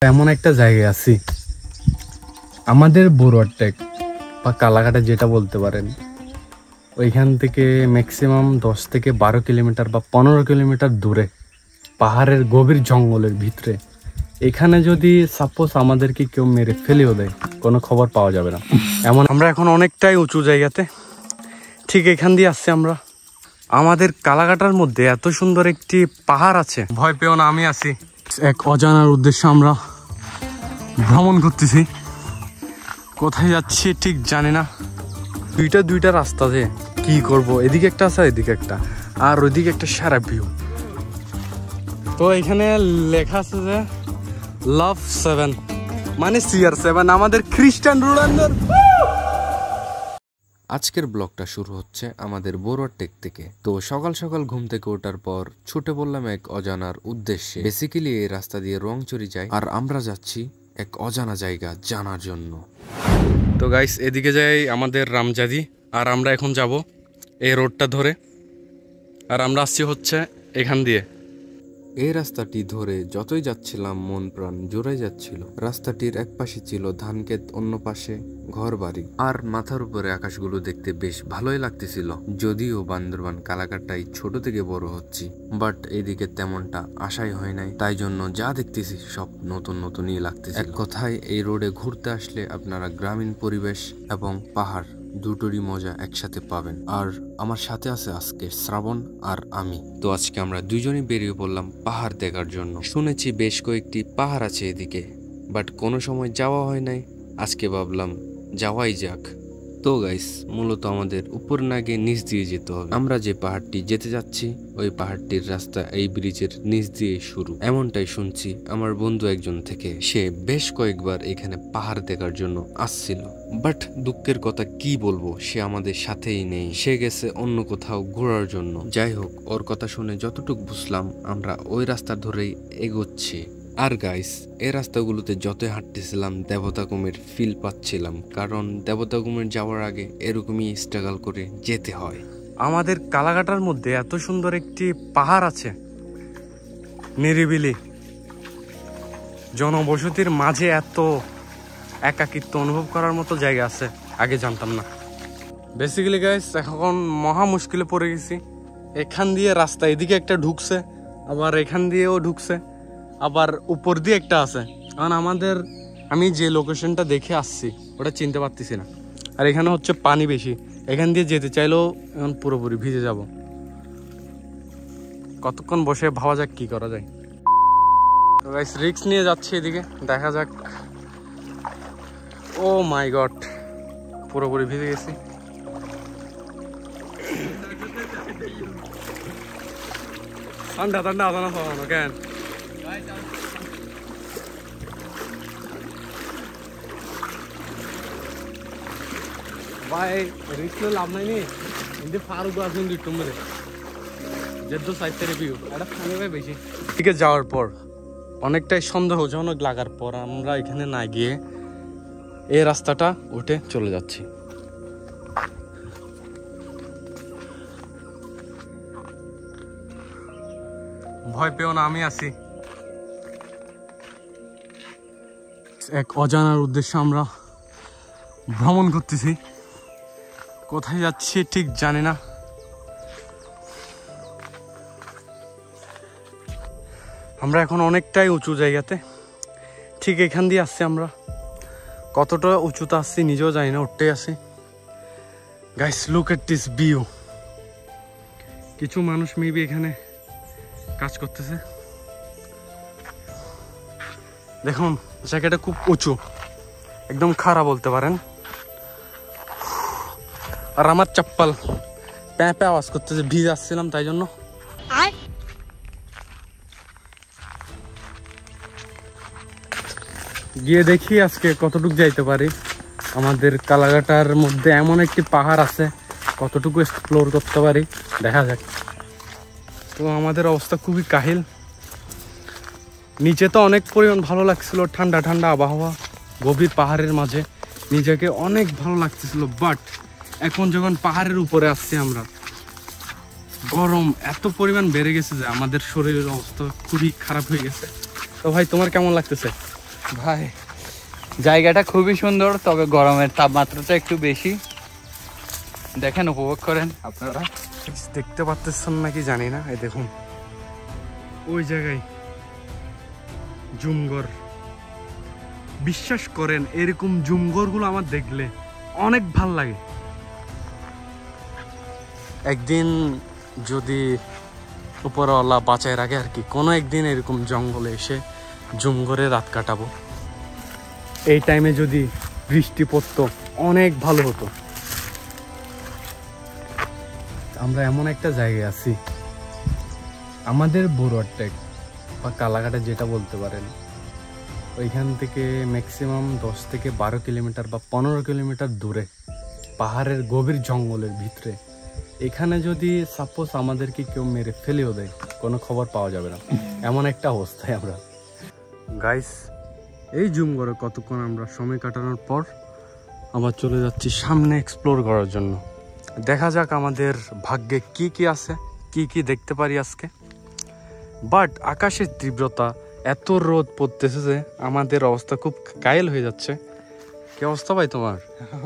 এমন একটা জায়গায় আছি, আমাদের বড়ুয়ারটেক বা কালাঘাটা যেটা বলতে পারেন, ওইখান থেকে ম্যাক্সিমাম 10 থেকে 12 কিলোমিটার বা 15 কিলোমিটার দূরে পাহাড়ের গভীর জঙ্গলের ভিতরে। এখানে যদি সাপোজ আমাদেরকে কেউ মেরে ফেলেও দেয়, কোনো খবর পাওয়া যাবে না। এমন আমরা এখন অনেকটাই উঁচু জায়গাতে, ঠিক এখান দিয়ে আসছি আমরা। আমাদের কালাঘাটার মধ্যে এত সুন্দর একটি পাহাড় আছে, ভয় পেও না, আমি আছি। এক অজানার উদ্দেশ্যে আমরা ভ্রমণ করতেছি, কোথায় যাচ্ছি ঠিক জানি না। দুইটা রাস্তা, যে কি করব, এদিকে একটা আছে এদিকে একটা, আর ওইদিকে একটা সারা ভিউ। তো এখানে লেখা আছে যে লাভ 7 মানে CR7, আমাদের খ্রিস্টান রোনাল্ডোর। আজকের ব্লগটা শুরু হচ্ছে আমাদের বড়ুয়ারটেক থেকে। তো সকাল সকাল ঘুম থেকে ওঠার পর ছুটে পড়লাম এক অজানার উদ্দেশ্যে। বেসিক্যালি এই রাস্তা দিয়ে রংচুরি যায়, আর আমরা যাচ্ছি এক অজানা জায়গা জানার জন্য। তো গাইস, এদিকে যাই আমাদের রামজাদি, আর আমরা এখন যাব এই রোডটা ধরে, আর আমরা আসছি হচ্ছে এখান দিয়ে। এই রাস্তাটি ধরে যতই যাচ্ছিলাম মন প্রাণ জুড়ে যাচ্ছিল। রাস্তাটির এক পাশে ছিল ধানক্ষেত, অন্য পাশে ঘর বাড়ি, আর মাথার উপরে আকাশগুলো দেখতে বেশ ভালোই লাগতেছিল। যদিও বান্দরবান কালাঘাটায় ছোট থেকে বড় হচ্ছি, বাট এদিকে তেমনটা আশাই হয় নাই। তাই জন্য যা দেখতেছি সব নতুন নতুনই লাগতেছে। এক কথায় এই রোডে ঘুরতে আসলে আপনারা গ্রামীণ পরিবেশ এবং পাহাড় দুটোরই মজা একসাথে পাবেন। আর আমার সাথে আছে আজকে শ্রাবণ আর আমি। তো আজকে আমরা দুইজনই বেরিয়ে পড়লাম পাহাড় দেখার জন্য। শুনেছি বেশ কয়েকটি পাহাড় আছে এদিকে, বাট কোনো সময় যাওয়া হয় নাই। আজকে ভাবলাম যাওয়াই যাক। তো গাইস, মূলত আমাদের উপর না গিয়ে নিচ দিয়ে যেতে হবে। আমরা যে পাহাড়টি যেতে যাচ্ছি, ওই পাহাড়টির রাস্তা এই ব্রিজের নিচ দিয়ে শুরু, এমনটাই শুনছি আমার বন্ধু একজন থেকে। সে বেশ কয়েকবার এখানে পাহাড় দেখার জন্য আসছিল, বাট দুঃখের কথা কি বলবো, সে আমাদের সাথেই নেই। সে গেছে অন্য কোথাও ঘোরার জন্য। যাই হোক, ওর কথা শুনে যতটুকু বুঝলাম, আমরা ওই রাস্তা ধরেই এগোচ্ছি। আর গাইস, এই রাস্তাগুলোতে যতই হাঁটতেছিলাম দেবতাকুমের ফিল পাচ্ছিলাম, কারণ দেবতাকুমের যাওয়ার আগে এরকমই স্ট্রাগল করে যেতে হয়। আমাদের কালাঘাটার মধ্যে এত সুন্দর একটি পাহাড় আছে, নিরিবিলি জনবসতির মাঝে এত একাকিত্ব অনুভব করার মতো জায়গা আছে, আগে জানতাম না। বেসিক্যালি গাইস, এখন মহা মুশকিলে পড়ে গেছি। এখান দিয়ে রাস্তা এদিকে একটা ঢুকছে, আবার এখান দিয়েও ঢুকছে, আবার উপর দিয়ে একটা আছে। কারণ আমি যে লোকেশনটা দেখে আসছি ওটা চিনতে পারতেছি না। আর এখানে হচ্ছে পানি বেশি, এখান দিয়ে যেতে চাইলেও এখন পুরোপুরি ভিজে যাব। কতক্ষণ বসে ভাবা যাক কি করা যায়। তো গাইস, রিস্ক নিয়ে যাচ্ছি এদিকে, দেখা যাক। ও মাই গড, পুরোপুরি ভিজে গেছি। ঠান্ডা ঠান্ডা আদানা খাওয়ানো কেন ভাই, রিস্ক নিয়ে লাভ নাই নি। কিন্তু ফারুক আসুন দিত মেরে যেহেতু সাইড রিভিউ এটা ফানি ভাই বেশি। ঠিক যাওয়ার পর অনেকটাই সন্দেহজনক লাগার পর আমরা এখানে না গিয়ে এই রাস্তাটা উঠে চলে যাচ্ছি। ভয় পেও না, আমি আছি। এক অজানার উদ্দেশ্যে আমরা ভ্রমণ করতেছি, কোথায় যাচ্ছি ঠিক জানি না। আমরা এখন অনেকটাই উঁচু জায়গাতে, ঠিক এখান দিয়ে আসছি আমরা। কতটা উঁচুতে আসছি নিজেও জানি না, উঠতে আসি। Guys, look at this view. কিছু মানুষ মেবি এখানে কাজ করতেছে। দেখুন, জায়গাটা খুব উঁচু, একদম খারাপ বলতে পারেন। আর আমার চপ্পল প্যাঁ প্যাঁ আওয়াজ করতেছে, ভিজে আসছিলাম তাই জন্য। গিয়ে দেখি আজকে কতটুকু যাইতে পারি। আমাদের কালাঘাটার মধ্যে এমন একটি পাহাড় আছে, কতটুকু এক্সপ্লোর করতে পারি দেখা যাক। তো আমাদের অবস্থা খুবই কাহিল। নিচে তো অনেক পরিমাণ ভালো লাগছিল, ঠান্ডা ঠান্ডা আবহাওয়া, গভীর পাহাড়ের মাঝে নিজেকে অনেক ভালো লাগতেছিল। বাট এখন যখন পাহাড়ের উপরে আসছি আমরা, গরম এত পরিমাণ বেড়ে গেছে যে আমাদের শরীরের অবস্থা খুবই খারাপ হয়ে গেছে। তো ভাই, তোমার কেমন লাগতেছে? ভাই জায়গাটা খুবই সুন্দর, তবে গরমের তাপমাত্রাটা একটু বেশি। দেখেন, উপভোগ করেন আপনারা। দেখতে পাচ্ছেন নাকি জানি না, এই দেখুন ওই জায়গায় জুমঘর। বিশ্বাস করেন এরকম জুমঘরগুলো আমার দেখলে অনেক ভাল লাগে। একদিন যদি উপরওয়ালা বাঁচায় রাখে আর কি, কোনো একদিন এরকম জঙ্গলে এসে জুমঘরে রাত কাটাবো। এই টাইমে যদি বৃষ্টি পড়তো অনেক ভালো হতো। আমরা এমন একটা জায়গায় আছি, আমাদের বড়ুয়ার টেক বা কালাঘাটা যেটা বলতে পারেন, ওইখান থেকে ম্যাক্সিমাম 10 থেকে 12 কিলোমিটার বা 15 কিলোমিটার দূরে পাহাড়ের গভীর জঙ্গলের ভিতরে। এখানে যদি সাপোজ আমাদেরকে কেউ মেরে ফেলেও দেয়, কোনো খবর পাওয়া যাবে না, এমন একটা অবস্থায় আমরা। গাইস, এই জুমঘরে কতক্ষণ আমরা সময় কাটানোর পর আবার চলে যাচ্ছি সামনে এক্সপ্লোর করার জন্য। দেখা যাক আমাদের ভাগ্যে কি কি আছে, কি কি দেখতে পারি আজকে। বাট আকাশের তীব্রতা, এত রোদ পড়তেছে যে আমাদের অবস্থা খুব কায়েল হয়ে যাচ্ছে। কি অবস্থা ভাই তোমার?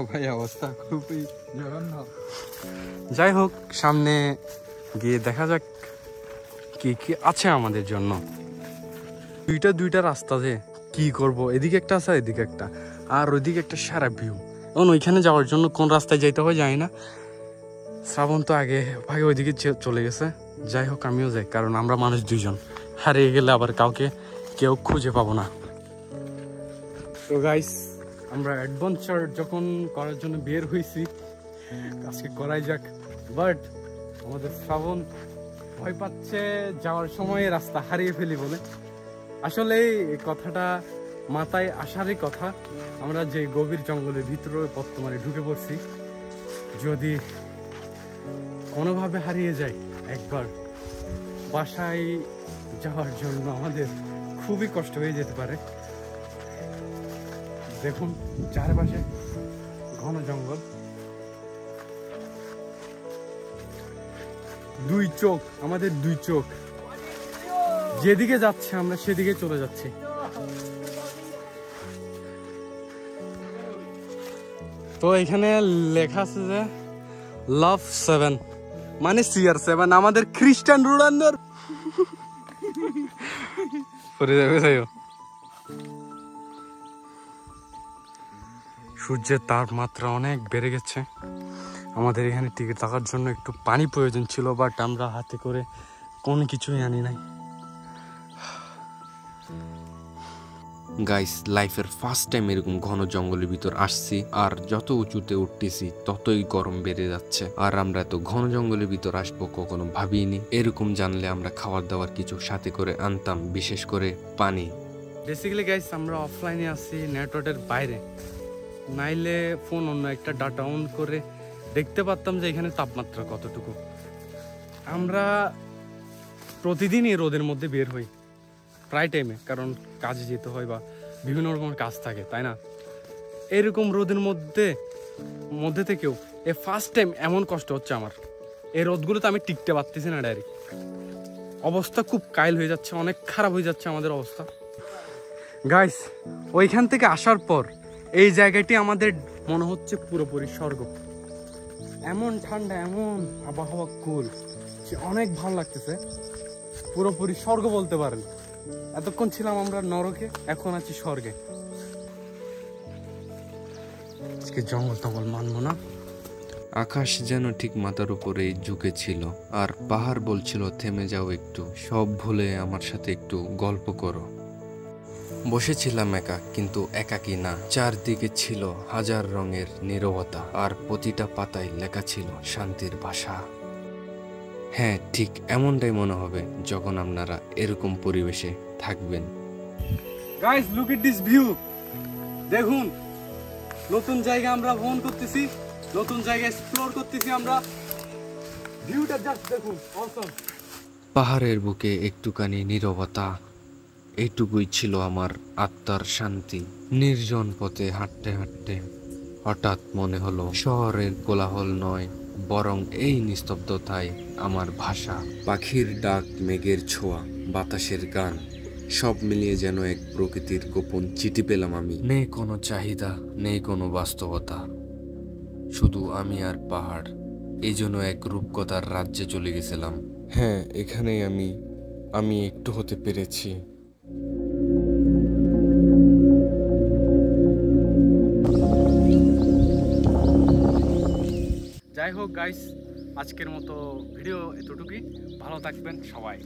ভাই অবস্থা খুবই জঘন্য। যাই হোক, সামনে গিয়ে দেখা যাক কি কি আছে আমাদের জন্য। দুইটা রাস্তা, যে কি করব, এদিকে একটা আছে এদিকে একটা, আর ওইদিকে একটা সারা ভিউ। এখন ওইখানে যাওয়ার জন্য কোন রাস্তায় যাইতে হয় জানি না। শ্রাবণ তো আগে ভাগে ওইদিকে চলে গেছে। যাই হোক, আমিও যাই, কারণ আমরা মানুষ দুইজন, হারিয়ে গেলে আবার কাউকে কেউ খুঁজে পাবো না। তো গাইস, আমরা অ্যাডভেঞ্চার যখন করার জন্য বের হয়েছি, আজকে করাই যাক। বাট আমাদের শ্রাবণ ভয় পাচ্ছে যাওয়ার সময় রাস্তা হারিয়ে ফেলি বলে। আসলে এই কথাটা মাথায় আসারই কথা। আমরা যে গভীর জঙ্গলের ভিতরে বর্তমানে ঢুকে পড়ছি, যদি কোনোভাবে হারিয়ে যায় একবার, বাসায় যাওয়ার জন্য আমাদের খুবই কষ্ট হয়ে যেতে পারে। দেখুন চারপাশে ঘন জঙ্গল, দুই চোখ, আমাদের দুই চোখ যেদিকে যাচ্ছে আমরা সেদিকে চলে যাচ্ছি। তো এখানে লেখা আছে যে লাভ 7 মানে CR7, আমাদের খ্রিস্টান রোনালদোর পরে যাবে। সূর্যের তাপমাত্রা অনেক বেড়ে গেছে। আমাদের এখানে টিকে থাকার জন্য একটু পানি প্রয়োজন ছিল, বাট আমরা হাতে করে কোনো কিছুই আনি নাই। গাইস, লাইফের ফার্স্ট টাইম এরকম ঘন জঙ্গলের ভিতর আসছি, আর যত উঁচুতে উঠতেছি ততই গরম বেড়ে যাচ্ছে। আর আমরা এত ঘন জঙ্গলের ভিতর আসবো কখনো ভাবিনি। এরকম জানলে আমরা খাবার দাবার কিছু সাথে করে আনতাম, বিশেষ করে পানি। বেসিক্যালি গাইস, আমরা অফলাইনে আছি, নেটওয়ার্কের বাইরে, নাইলে ফোন অন্য একটা ডাটা অন করে দেখতে পারতাম যে এখানে তাপমাত্রা কতটুকু। আমরা প্রতিদিনই রোদের মধ্যে বের হই প্রায় টাইমে, কারণ কাজে যেতে হয় বা বিভিন্ন রকমের কাজ থাকে, তাই না? এরকম রোদের মধ্যে থেকেও এ ফার্স্ট টাইম এমন কষ্ট হচ্ছে আমার। এই রোদগুলোতে আমি টিকতে পারতেছি না, ডাইরেক্ট অবস্থা খুব কাইল হয়ে যাচ্ছে, অনেক খারাপ হয়ে যাচ্ছে আমাদের অবস্থা। গাইস, ওইখান থেকে আসার পর এই জায়গাটি আমাদের মনে হচ্ছে পুরোপুরি স্বর্গ। এমন ঠান্ডা, এমন আবহাওয়া কুল, যে অনেক ভালো লাগতেছে। পুরোপুরি স্বর্গ বলতে পারেন। এতক্ষণ ছিলাম আমরা নরকে, এখন আছি স্বর্গে। আজকে জঙ্গল টঙ্গল মানবো না। আকাশ যেন ঠিক মাথার উপরেই ঝুঁকেছিল, আর পাহাড় বলছিল থেমে যাও একটু, সব ভুলে আমার সাথে একটু গল্প করো। বসেছিলাম একা, কিন্তু একাকী না। চারদিকে ছিল হাজার রঙের নীরবতা, আর প্রতিটা পাতায় লেখা ছিল শান্তির ভাষা। হ্যাঁ, ঠিক এমনটাই মনে হবে যখন আপনারা এরকম পরিবেশে থাকবেন। Guys, look at this view. দেখুন, নতুন জায়গা আমরা ভ্রমণ করতেছি, নতুন জায়গা এক্সপ্লোর করতেছি আমরা। ভিউটা জাস্ট দেখুন, অসম। পাহাড়ের বুকে একটুখানি নীরবতা, এইটুকুই ছিল আমার আত্মার শান্তি। নির্জন পথে হাঁটতে হাঁটতে হঠাৎ মনে হলো শহরের কোলাহল নয়, বরং এই নিস্তব্ধতায় আমার ভাষা। পাখির ডাক, মেঘের ছোঁয়া, বাতাসের গান, সব মিলিয়ে যেন এক প্রকৃতির গোপন চিঠি পেলাম আমি। নেই কোনো চাহিদা, নেই কোনো বাস্তবতা, শুধু আমি আর পাহাড়। এই জন্য এক রূপকথার রাজ্যে চলে গেছিলাম। হ্যাঁ, এখানেই আমি একটু হতে পেরেছি। যাই হোক গাইস, আজকের মতো ভিডিও এতটুকুই। ভালো থাকবেন সবাই।